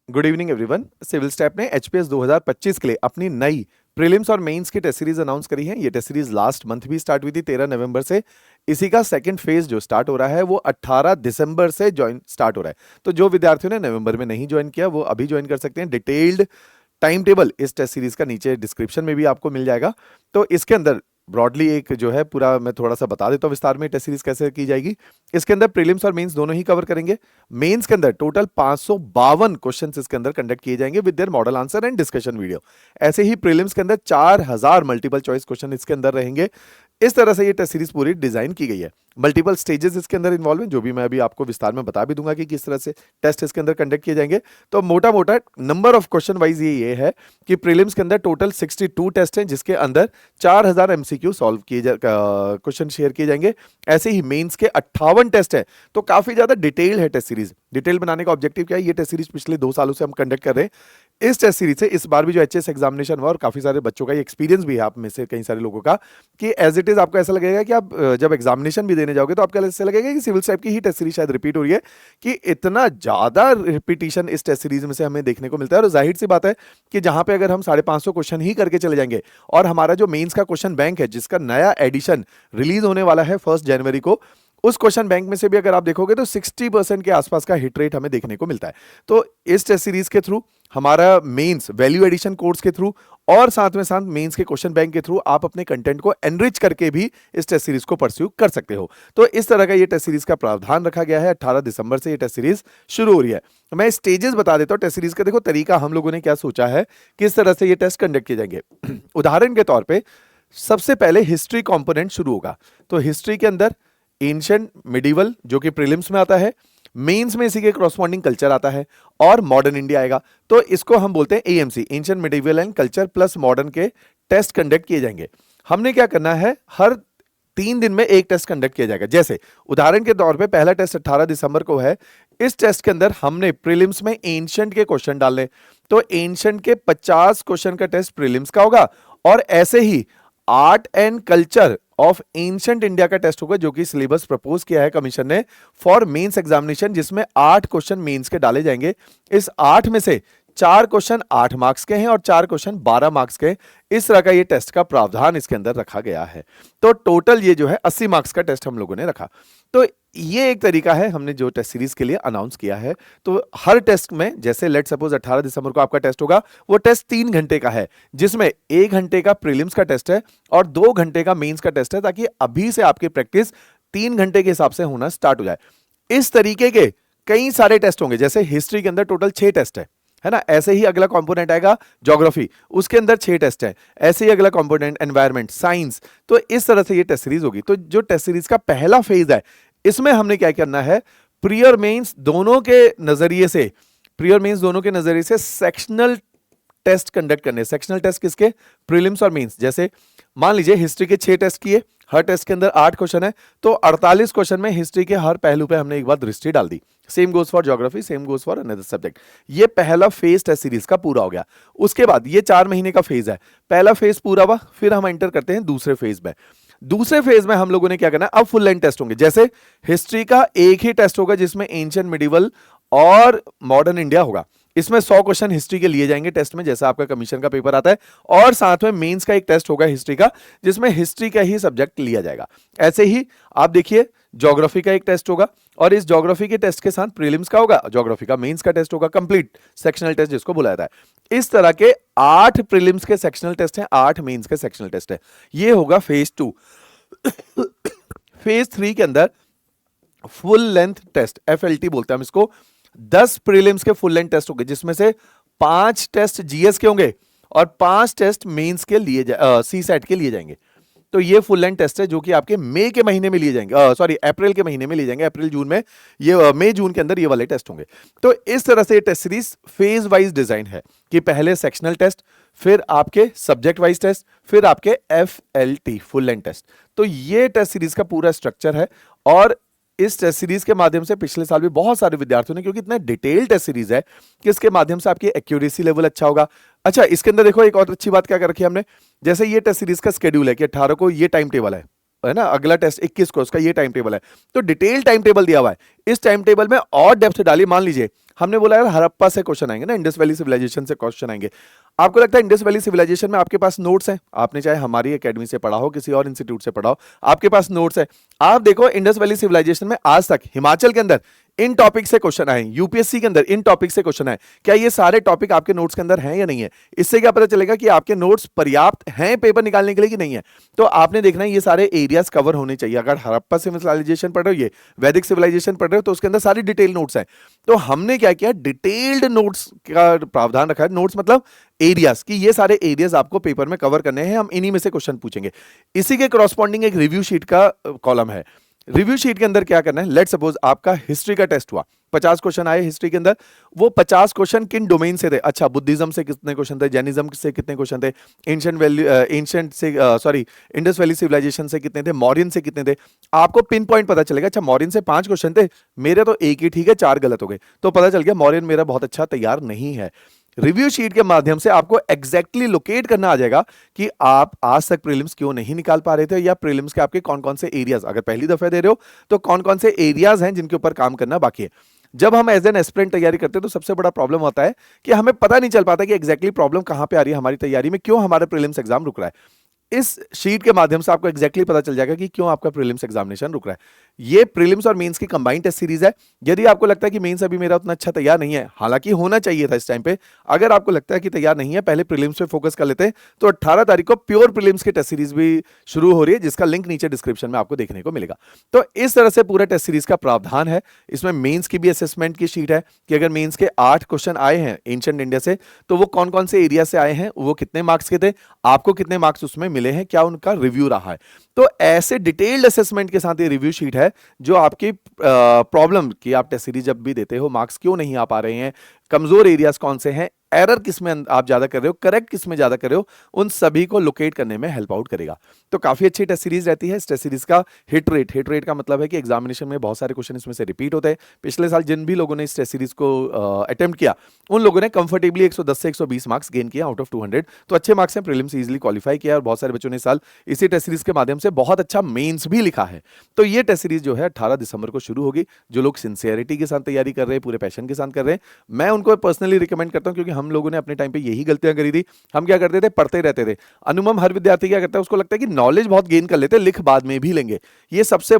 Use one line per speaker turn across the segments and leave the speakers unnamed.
Good evening everyone. Civil step ने HPS 2025 के लिए अपनी नई प्रीलिम्स और मेंस की टेस्ट सीरीज अनाउंस करी है। ये टेस्ट सीरीज लास्ट मंथ भी स्टार्ट हुई थी 13 नवंबर से। इसी का सेकंड फेज जो स्टार्ट हो रहा है वो 18 दिसंबर से ज्वाइन स्टार्ट हो रहा है। तो जो विद्यार्थियों ने नवंबर में नहीं ज्वाइन किया वो अभी ज्वाइन कर सकते हैं। डिटेल्ड टाइम टेबल इस टेस्ट सीरीज का नीचे डिस्क्रिप्शन में भी आपको मिल जाएगा। तो इसके अंदर ब्रॉडली एक जो है पूरा मैं थोड़ा सा बता देता हूँ विस्तार में टेस्ट सीरीज कैसे की जाएगी। इसके अंदर प्रीलिम्स और मेंस दोनों ही कवर करेंगे। मेंस के अंदर टोटल 552 क्वेश्चंस इसके अंदर कंडक्ट किए जाएंगे with their model answer and discussion video. ऐसे ही प्रीलिम्स के अंदर 4000 मल्टीपल चॉइस क्वेश्चन इसके अंदर रहेंगे। इस तरह से ये टेस्ट सीरीज पूरी डिजाइन की गई है। मल्टीपल स्टेजेस इसके अंदर इन्वॉल्व हैं, जो भी मैं अभी आपको विस्तार में बता भी दूंगा कि किस तरह से टेस्ट इसके अंदर कंडक्ट किए जाएंगे। तो मोटा मोटा नंबर ऑफ क्वेश्चन वाइज ये है कि प्रीलिम्स के अंदर टोटल 62 टेस्ट हैं, जिसके अंदर 4000 एमसीक्यू सॉल्व किए क्वेश्चन शेयर किए जाएंगे। ऐसे ही मेंस के 58 टेस्ट हैं। तो काफी ज्यादा डिटेल है टेस्ट सीरीज। डिटेल बनाने का ऑब्जेक्टिव क्या है? ये टेस्ट सीरीज पिछले 2 सालों से हम कंडक्ट कर रहे हैं। इस टेस्ट सीरीज से इस बार भी जो एचएस एग्जामिनेशन हुआ और काफी सारे बच्चों का एक्सपीरियंस भी है, आप में से कई सारे लोगों का, कि एज इट इज आपको ऐसा लगेगा कि आप जब एग्जामिनेशन भी देने जाओगे तो आपको ऐसा लगेगा कि सिविल टाइप की ही टेस्ट सीरीज शायद रिपीट हो रही है, कि इतना ज्यादा रिपीटिशन इस टेस्ट सीरीज में से हमें देखने को मिलता है। और जाहिर सी बात है कि जहां पे अगर हम 550 क्वेश्चन ही करके चले जाएंगे और हमारा जो मेंस का क्वेश्चन बैंक है जिसका नया एडिशन रिलीज होने वाला है 1 जनवरी को, उस क्वेश्चन बैंक में से भी अगर आप देखोगे तो 60% के आसपास का हिट रेट हमें देखने को मिलता है। तो इस टेस्ट सीरीज के थ्रू, हमारा मेंस वैल्यू एडिशन कोर्स के थ्रू और साथ में साथ मेंस के क्वेश्चन बैंक के थ्रू आप अपने कंटेंट को एनरिच करके भी इस टेस्ट सीरीज को परस्यू कर सकते हो। तो इस तरह का ये टेस्ट सीरीज का प्रावधान रखा गया है। 18 दिसंबर से ये टेस्ट सीरीज शुरू हो रही है। मैं स्टेजेस बता देता हूं टेस्ट सीरीज का। देखो तरीका हम लोगों ने क्या सोचा है, किस तरह से ये टेस्ट कंडक्ट किए जाएंगे। उदाहरण के तौर पर सबसे पहले हिस्ट्री कॉम्पोनेंट शुरू होगा। तो हिस्ट्री के अंदर एंशिएंट मिडिवल जो कि प्रीलिम्स में आता है, मेंस में इसी के करस्पॉन्डिंग कल्चर आता है और मॉडर्न इंडिया आएगा। तो इसको हम बोलते हैं AMC, ancient medieval and culture plus modern के टेस्ट कंडक्ट किए जाएंगे। हमने क्या करना है, हर 3 दिन में एक टेस्ट कंडक्ट किया जाएगा। जैसे उदाहरण के तौर पे पहला टेस्ट 18 दिसंबर को है। इस टेस्ट के अंदर हमने प्रीलिम्स में एंशिएंट के क्वेश्चन डालने, तो एंशिएंट के 50 क्वेश्चन का टेस्ट प्रीलिम्स का होगा। और ऐसे ही art and culture of ancient India का टेस्ट होगा, जो कि सिलेबस प्रपोज किया है कमीशन ने फॉर मेंस एग्जामिनेशन, जिसमें 8 क्वेश्चन मेंस के डाले जाएंगे। इस 8 में से 4 क्वेश्चन 8 मार्क्स के हैं और 4 क्वेश्चन 12 मार्क्स के। इस तरह का ये टेस्ट का प्रावधान इसके अंदर रखा गया है। तो टोटल ये जो है 80 मार्क्स का टेस्ट हम लोगों ने रखा। तो ये एक तरीका है हमने जो टेस्ट सीरीज के लिए अनाउंस किया है। तो हर टेस्ट में, जैसे लेट सपोज 18 दिसंबर को आपका टेस्ट होगा, वो टेस्ट 3 घंटे का है, जिसमें 1 घंटे का प्रीलिम्स का टेस्ट है और 2 घंटे का मेंस का टेस्ट है, ताकि अभी से आपकी प्रैक्टिस 3 घंटे के हिसाब से होना स्टार्ट हो जाए। इस तरीके के कई सारे टेस्ट होंगे। जैसे हिस्ट्री के अंदर टोटल 6 टेस्ट है ना। ऐसे ही अगला कंपोनेंट आएगा ज्योग्राफी, उसके अंदर 6 टेस्ट है। ऐसे ही अगला कंपोनेंट एनवायरमेंट, साइंस। तो इस तरह से ये टेस्ट सीरीज होगी। तो जो टेस्ट सीरीज का पहला फेज है, इसमें हमने क्या करना है, प्री और मेंस दोनों के नजरिए से सेक्शनल टेस्ट कंडक्ट करने। सेक्शनल टेस्ट किसके? प्रीलिम्स और मेंस। जैसे मान लीजिए हिस्ट्री के 6 टेस्ट किए, हर टेस्ट के अंदर 8 क्वेश्चन है, तो 48 क्वेश्चन में हिस्ट्री के हर पहलू पे हमने एक बार दृष्टि डाल दी। Same goes for geography, same goes for another subject. ये पहला फेज टेस्ट सीरीज का पूरा हो गया। उसके बाद ये 4 महीने का फेज है। पहला फेज पूरा हुआ, फिर हम एंटर करते हैं दूसरे फेज में। दूसरे फेज में हम लोगों ने क्या करना है, अब फुल लेंथ टेस्ट होंगे। जैसे हिस्ट्री का एक ही टेस्ट होगा जिसमें एंशिएंट मिडिवल और मॉडर्न इंडिया होगा। इसमें 100 क्वेश्चन हिस्ट्री के लिए जाएंगे टेस्ट में, जैसा आपका कमीशन का पेपर आता है। और साथ में मेंस का एक टेस्ट होगा हिस्ट्री का, जिसमें हिस्ट्री का ही सब्जेक्ट लिया जाएगा। ऐसे ही आप देखिए ज्योग्राफी का एक टेस्ट होगा और इस ज्योग्राफी के टेस्ट के साथ प्रीलिम्स का होगा, ज्योग्राफी का मेंस का टेस्ट होगा, कंप्लीट सेक्शनल टेस्ट जिसको बुलाया जाता है। इस तरह के 8 प्रीलिम्स के सेक्शनल टेस्ट हैं, 8 मेंस के सेक्शनल टेस्ट है। ये होगा फेज 2। फेज 3 के अंदर फुल लेंथ टेस्ट, एफएलटी बोलते हैं हम इसको, 10 प्रीलिम्स के फुल लेंथ टेस्ट होंगे, जिसमें से 5 टेस्ट जीएस के होंगे और 5 टेस्ट मेंस के लिए सीसैट के लिए जाएंगे। तो ये फुल लेंथ टेस्ट है जो कि आपके मई के महीने में लिए जाएंगे, सॉरी अप्रैल के महीने में लिए जाएंगे। अप्रैल जून में, ये मई जून के अंदर ये वाले टेस्ट होंगे। तो इस तरह से ये test series phase wise design है कि पहले सेक्शनल टेस्ट, फिर आपके सब्जेक्ट वाइज टेस्ट, फिर आपके एफएलटी फुल लेंथ टेस्ट। तो ये टेस्ट सीरीज का पूरा स्ट्रक्चर है। और इस टेस्ट सीरीज के माध्यम से पिछले साल भी बहुत सारे विद्यार्थियों ने, क्योंकि इतना डिटेल टेस्ट सीरीज है कि इसके माध्यम से आपकी एक्यूरेसी लेवल अच्छा होगा। अच्छा, इसके अंदर देखो एक और अच्छी बात क्या कर रखी है हमने, जैसे ये टेस्ट सीरीज का शेड्यूल है कि 18 को ये टाइम टेबल है, है ना, अगला टेस्ट 21 को, उसका ये टाइम टेबल है। तो डिटेल टाइम टेबल दिया हुआ है, इस टाइम टेबल में और डेप्थ डालिए। मान लीजिए हमने बोला यार हड़प्पा से क्वेश्चन आएंगे ना, इंडस वैली सिविलाइजेशन से क्वेश्चन आएंगे। आपको लगता है इंडस वैली सिविलाइजेशन में आपके पास नोट्स हैं, आपने चाहे हमारी एकेडमी से पढ़ा हो, किसी और इंस्टीट्यूट से पढ़ा हो, आपके पास नोट्स है। आप देखो इंडस वैली सिविलाइजेशन में आज तक हिमाचल के अंदर इन टॉपिक से क्वेश्चन आए, यूपीएससी के अंदर इन टॉपिक से क्वेश्चन आए, क्या ये सारे टॉपिक आपके नोट्स के अंदर हैं या नहीं है? इससे क्या पता चलेगा कि आपके नोट्स पर्याप्त हैं पेपर निकालने के लिए कि नहीं है। तो आपने देखना है ये सारे एरियाज कवर होने चाहिए। अगर हड़प्पा सिविलाइजेशन पढ़ रहे हो, ये वैदिक सिविलाइजेशन पढ़ रहे हो, तो उसके अंदर सारी डिटेल नोट्स हैं। तो हमने क्या किया, डिटेल्ड नोट्स का प्रावधान रखा है। नोट्स मतलब एरियाज, कि ये सारे एरियाज आपको पेपर में कवर करने हैं, हम इन्हीं में से क्वेश्चन पूछेंगे। इसी के करस्पॉन्डिंग एक रिव्यू शीट का कॉलम है। रिव्यू शीट के अंदर क्या करना है, लेट सपोज आपका हिस्ट्री का टेस्ट हुआ, 50 क्वेश्चन आए हिस्ट्री के अंदर। वो 50 क्वेश्चन किन डोमेन से थे? अच्छा, बुद्धिज्म से कितने क्वेश्चन थे, जैनिज्म से कितने क्वेश्चन थे, एंशिएंट से इंडस वैली सिविलाइजेशन से कितने थे, मौर्यन से कितने थे। आपको पिन पॉइंट पता चलेगा, अच्छा मौर्यन से 5 क्वेश्चन थे, मेरे तो एक ही ठीक है, 4 गलत हो गए, तो पता चल गया मौर्यन मेरा बहुत अच्छा तैयार नहीं है। रिव्यू शीट के माध्यम से आपको एग्जैक्टली लोकेट करना आ जाएगा कि आप आज तक प्रीलिम्स क्यों नहीं निकाल पा रहे थे, या प्रीलिम्स के आपके कौन कौन से एरियाज, अगर पहली दफा दे रहे हो तो कौन कौन से एरियाज हैं जिनके ऊपर काम करना बाकी है। जब हम एज एन एस्पिरेंट तैयारी करते हैं तो सबसे बड़ा प्रॉब्लम होता है कि हमें पता नहीं चल पाता कि एग्जैक्टली प्रॉब्लम कहां पे आ रही है हमारी तैयारी में, क्यों हमारा प्रीलिम्स एग्जाम रुक रहा है। इस शीट के माध्यम से आपको एग्जैक्टली पता चल जाएगा कि क्यों आपका प्रीलिम्स एग्जामिनेशन रुक रहा है। ये प्रीलिम्स और मेंस की कंबाइंड टेस्ट सीरीज है। यदि आपको लगता है कि मेंस अभी मेरा उतना अच्छा तैयार नहीं है, हालांकि होना चाहिए था इस टाइम पे, अगर आपको लगता है कि तैयार नहीं है, पहले प्रीलिम्स पे फोकस कर लेते हैं, तो 18 तारीख को प्योर प्रीलिम्स की टेस्ट सीरीज भी शुरू हो रही है, जिसका लिंक नीचे डिस्क्रिप्शन में आपको देखने को मिलेगा। तो इस तरह से पूरा टेस्ट सीरीज का प्रावधान है। इसमें मेंस की भी असेसमेंट की शीट है कि अगर मेंस के 8 क्वेश्चन आए हैं एंशिएंट इंडिया से, तो वो कौन कौन से एरिया से आए हैं, वो कितने मार्क्स के थे, आपको कितने मार्क्स उसमें मिले हैं, क्या उनका रिव्यू रहा है। तो ऐसे डिटेल्ड असेसमेंट के साथ ये रिव्यू शीट है जो आपकी प्रॉब्लम की, आप टेस्ट सीरीज जब भी देते हो मार्क्स क्यों नहीं आ पा रहे हैं, कमजोर एरियाज कौन से हैं, एरर किस में आप ज्यादा कर रहे हो, करेक्ट किस में ज्यादा कर रहे हो, उन सभी को लोकेट करने में हेल्प आउट करेगा। तो काफी अच्छी टेस्ट सीरीज रहती है। इस टेस्ट सीरीज का हिट रेट का मतलब है कि एग्जामिनेशन में बहुत सारे क्वेश्चन इसमें से रिपीट होते हैं। पिछले साल जिन भी लोगों ने इस टेस्ट सीरीज को अटेम्प्ट किया, उन लोगों ने कंफर्टेबली 110 से 120 मार्क्स गेन किया आउट ऑफ 200। तो अच्छे मार्क्स हैं, प्रीलिम्स इजीली क्वालिफाई किया, और बहुत सारे बच्चों ने इस साल इसी टेस्ट सीरीज के माध्यम से बहुत अच्छा मेंस भी लिखा है। तो ये टेस्ट सीरीज जो है 18 दिसंबर को शुरू होगी। जो लोग सिंसियरिटी के साथ तैयारी कर रहे हैं, पूरे पैशन के साथ कर रहे हैं, मैं उनको पर्सनली रिकमेंड करता हूं, क्योंकि हम लोगों ने अपने टाइम पे यही गलतियां करी थी। हम क्या करते थे, पढ़ते रहते थे। अनुमम हर विद्यार्थी क्या करता है, उसको लगता है कि नॉलेज बहुत गेन कर लेते, लिख बाद में भी लेंगे। ये सबसे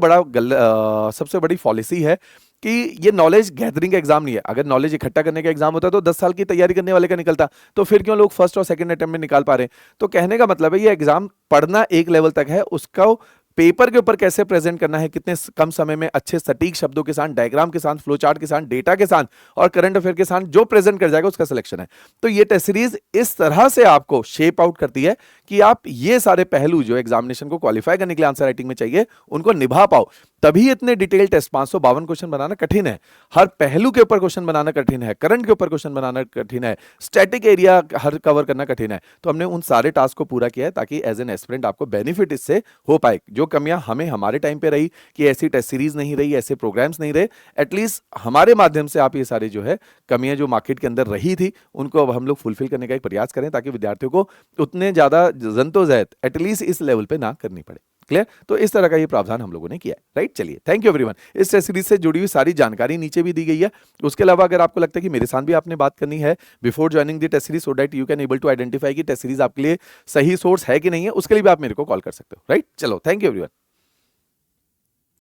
बड़ी पॉलिसी है कि ये नॉलेज गैदरिंग का एग्जाम नहीं है। अगर नॉलेज इकट्ठा करने का एग्जाम होता तो 10 साल की तैयारी करने वाले का निकलता, तो फिर क्यों लोग फर्स्ट और सेकंड अटेम्प्ट में निकाल पा रहे हैं। तो कहने का मतलब है ये एग्जाम पढ़ना एक लेवल तक है, उसका पेपर के ऊपर कैसे प्रेजेंट करना है, कितने कम समय में अच्छे सटीक शब्दों के साथ, डायग्राम के साथ, फ्लो चार्ट के साथ, डेटा के साथ और करंट अफेयर के साथ जो प्रेजेंट कर जाएगा उसका सिलेक्शन है। तो ये टेस्ट सीरीज इस तरह से आपको शेप आउट करती है कि आप ये सारे पहलू जो एग्जामिनेशन को क्वालिफाई करने के लिए आंसर राइटिंग में चाहिए, उनको निभा पाओ। तभी इतने डिटेल टेस्ट 552 क्वेश्चन बनाना कठिन है, हर पहलू के ऊपर क्वेश्चन बनाना कठिन है, करंट के ऊपर क्वेश्चन बनाना कठिन है, स्टैटिक एरिया हर कवर करना कठिन है। तो हमने उन सारे टास्क को पूरा किया है ताकि एज एन एस्पिरेंट आपको बेनिफिट इससे हो पाए। जो कमियां हमें हमारे टाइम पे रही कि ऐसी टेस्ट सीरीज नहीं रही, ऐसे प्रोग्राम्स नहीं रहे, एटलीस्ट हमारे माध्यम से आप ये सारे जो है कमियां जो मार्केट के अंदर रही थी, उनको अब हम लोग फुलफिल करने का एक प्रयास करें, ताकि विद्यार्थियों को उतने ज्यादा जंतोजहद एटलीस्ट इस लेवल पे ना करनी पड़े। क्लियर? तो इस तरह का ये प्रावधान हम लोगों ने किया है। राइट, चलिए, थैंक यू एवरीवन। इस टेस्ट सीरीज से जुड़ी हुई सारी जानकारी नीचे भी दी गई है। उसके अलावा अगर आपको लगता है कि मेरे साथ भी आपने बात करनी है before joining the test series, so that you can able to identify कि टेस्ट सीरीज आपके लिए सही सोर्स है कि नहीं है, उसके लिए भी आप मेरे को कॉल कर सकते हो। राइट, चलो, थैंक यू एवरीवन।